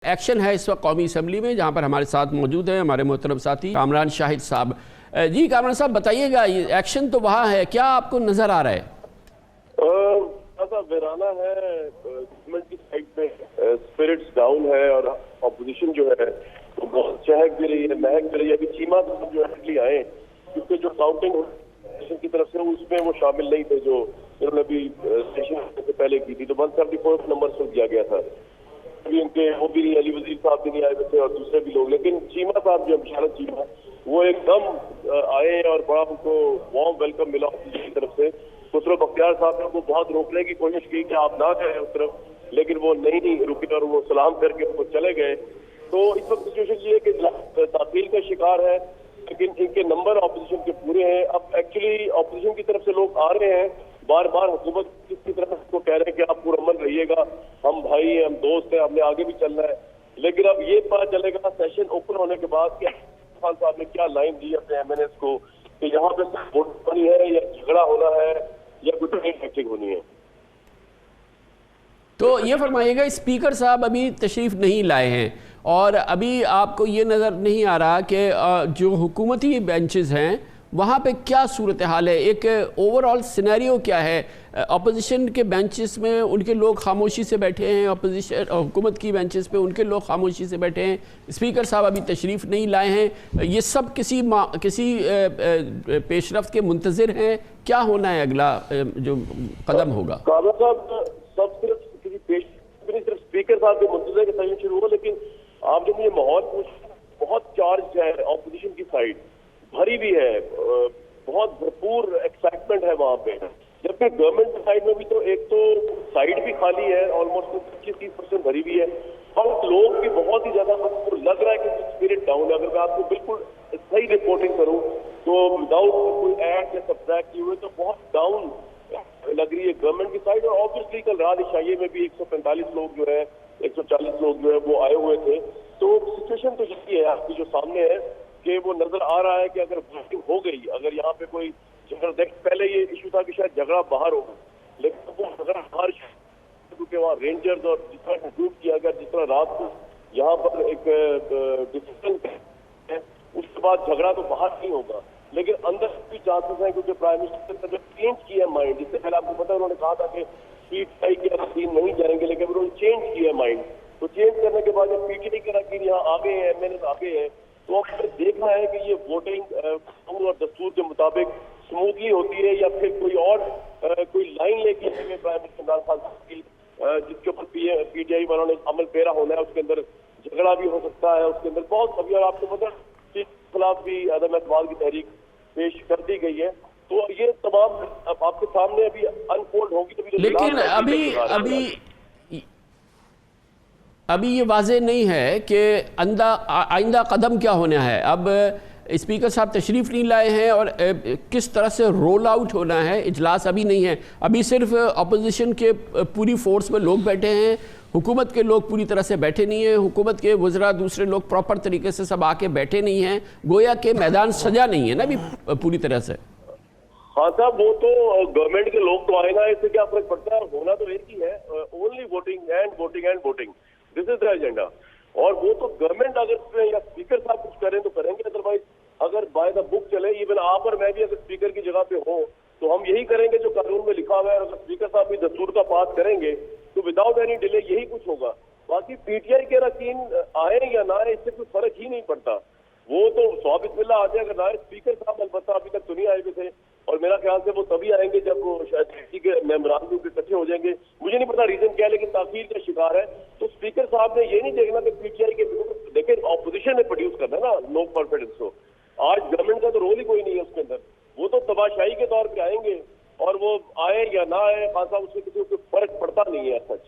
Action है इस वक्त कौमी असम्बली में, जहां पर हमारे साथ मौजूद हैं हमारे मोहतरम साथी कामरान शाहिद साहब। जी कामरान साहब बताइएगा, ये एक्शन तो वहाँ है, क्या आपको नजर आ रहा है? वीराना है गवर्नमेंट की साइड पे, स्पिरिट्स डाउन है और अपोजिशन जो है वो बहुत चहक भी रही है, महक भी रही है। अभी चीमा तो जो एक्चुअली आए क्योंकि जो काउंटिंग की तरफ से उसमें वो शामिल नहीं थे, जो इन्होंने अभी सेशन से पहले की थी, तो 174 नंबर से दिया गया था। अभी उनके वो भी नहीं, अली वजीर साहब भी नहीं आए थे और दूसरे भी लोग, लेकिन चीमा साहब जो बिशारत चीमा वो एकदम आए और बड़ा उनको वार्म वेलकम मिला की तरफ से। खुसरो बख्तियार साहब ने उनको बहुत रोकने की कोशिश की कि आप ना जाए उस तरफ, लेकिन वो नहीं रुके और वो सलाम करके उनको चले गए। तो इस वक्त सिचुएशन ये है कि तातील का शिकार है, लेकिन इनके नंबर ऑपोजिशन के पूरे हैं। अब एक्चुअली ऑपोजिशन की तरफ से लोग आ रहे हैं, बार बार हुकूमत की तरफ को कह रहे हैं कि आप पुरअमन रहिएगा, हम भाई हैं, हम दोस्त हैं, हमने आगे भी चलना है। लेकिन अब ये पता चलेगा सेशन ओपन होने के बाद कि खान साहब ने क्या लाइन दी अपने एमएनएस को कि यहाँ पे वोट होनी है या झगड़ा होना है या कुछ एक्टिंग होनी है। तो ये फरमाइएगा, स्पीकर साहब अभी तशरीफ नहीं लाए हैं और अभी आपको ये नज़र नहीं आ रहा कि जो हुकूमती बेंचेस हैं वहाँ पे क्या सूरत हाल है, एक ओवरऑल सिनेरियो क्या है? अपोजिशन के बेंचेस में उनके लोग खामोशी से बैठे हैं, अपोजिशन हुकूमत की बेंचेस पे उनके लोग खामोशी से बैठे हैं, स्पीकर साहब अभी तशरीफ़ नहीं लाए हैं। ये सब किसी पेशरफ्त के मुंतज़िर हैं? क्या होना है अगला जो कदम होगा? सब सिर्फ किसी सिर्फ स्पीकर साहब के मुंतज़िर के सेशन शुरू हुआ, लेकिन आप जब ये माहौल पूछ, बहुत चार्ज है ऑपोजिशन की साइड, भरी भी है, बहुत भरपूर एक्साइटमेंट है वहां पे। जबकि गवर्नमेंट साइड में भी तो एक तो साइड भी खाली है, ऑलमोस्ट 25-30% भरी भी है और लोग भी बहुत ही ज्यादा लग रहा है कि स्पिरिट डाउन है। अगर मैं आपको बिल्कुल सही रिपोर्टिंग करूं तो विदाउट कोई ऐड या सब्ट्रैक्ट किए हुए तो बहुत डाउन लग रही है गवर्नमेंट की साइड। और ऑब्वियसली कल रात इशाइये में भी 145 लोग जो है, 140 लोग जो है वो आए हुए थे। तो सिचुएशन तो यही है आपकी जो सामने है कि वो नजर आ रहा है कि अगर वोटिंग हो गई, अगर यहाँ पे कोई झगड़ा, देख पहले ये इशू था कि शायद झगड़ा बाहर होगा, लेकिन वो झगड़ा बाहर क्योंकि वहाँ रेंजर्स और जिस तरह ग्रुप किया गया, जिस तरह रात को यहाँ पर एक डिसीजन है, उसके बाद झगड़ा तो बाहर नहीं होगा, लेकिन अंदर भी चांसेस हैं क्योंकि प्राइम मिनिस्टर ने चेंज किया माइंड। जिससे पहले आपको पता है उन्होंने कहा था कि पीटीआई के अरकान नहीं जाएंगे, लेकिन उन्होंने चेंज किया माइंड। तो चेंज करने के बाद जब पीटीआई के अरकान यहाँ आगे हैं, एमएनएस आगे हैं, तो अब देखना है कि ये वोटिंग कानून और दस्तूर के मुताबिक स्मूथली होती है या फिर कोई और कोई लाइन लेके प्राइम मिनिस्टर इमरान खान की जिसके ऊपर पीटीआई वालों ने अमल पेरा होना है, उसके अंदर झगड़ा भी हो सकता है, उसके अंदर बहुत अभी और आपको पता है खिलाफ भी अदम एतमाद की तहरीक पेश कर दी गई है। तो ये तमाम आपके सामने अभी अनफोल्ड होगी। तो लेकिन अभी ये वाज़े नहीं है कि आइंदा कदम क्या होना है। अब स्पीकर साहब तशरीफ़ नहीं लाए हैं और किस तरह से रोल आउट होना है, इजलास अभी नहीं है। अभी सिर्फ अपोजिशन के पूरी फोर्स में लोग बैठे हैं, हुकूमत के लोग पूरी तरह से बैठे नहीं हैं, हुकूमत के वज़रा दूसरे लोग प्रॉपर तरीके से सब आके बैठे नहीं हैं, गोया के मैदान सजा नहीं है ना अभी पूरी तरह से। हाँ साहब, वो तो गवर्नमेंट के लोग तो आए ना, इससे क्या फर्क पड़ता है? होना तो एक ही है, only voting and voting and voting, this is the agenda. और वो तो गवर्नमेंट अगर या स्पीकर साहब कुछ करें तो करेंगे, अदरवाइज अगर बाय द बुक चले, इवन आप और मैं भी अगर स्पीकर की जगह पे हो तो हम यही करेंगे जो कानून में लिखा हुआ है। अगर स्पीकर साहब भी दस्तूर का पास करेंगे तो विदाउट एनी डिले यही कुछ होगा। बाकी पीटीआई के अरकान आए या ना आए इससे कोई फर्क ही नहीं पड़ता, वो तो बिस्मिल्लाह आ जाए। अगर ना आए स्पीकर साहब अलबत्ता अभी तक तो नहीं आए हुए थे और मेरा ख्याल से वो तभी आएंगे जब वो शायद के मेंबरान भी इकट्ठे हो जाएंगे। मुझे नहीं पता रीजन क्या है, लेकिन ताखीर का शिकार है। तो स्पीकर साहब ने ये नहीं देखना कि पीटीआई के, लेकिन ऑपोजिशन ने प्रोड्यूस करना है ना नो कॉन्फिडेंस को। आज गवर्नमेंट का तो रोल ही कोई नहीं है उसके अंदर, वो तो तमाशाई के तौर पे आएंगे और वो आए या ना आए खान साहब उससे किसी को फर्क पड़ता नहीं है सच।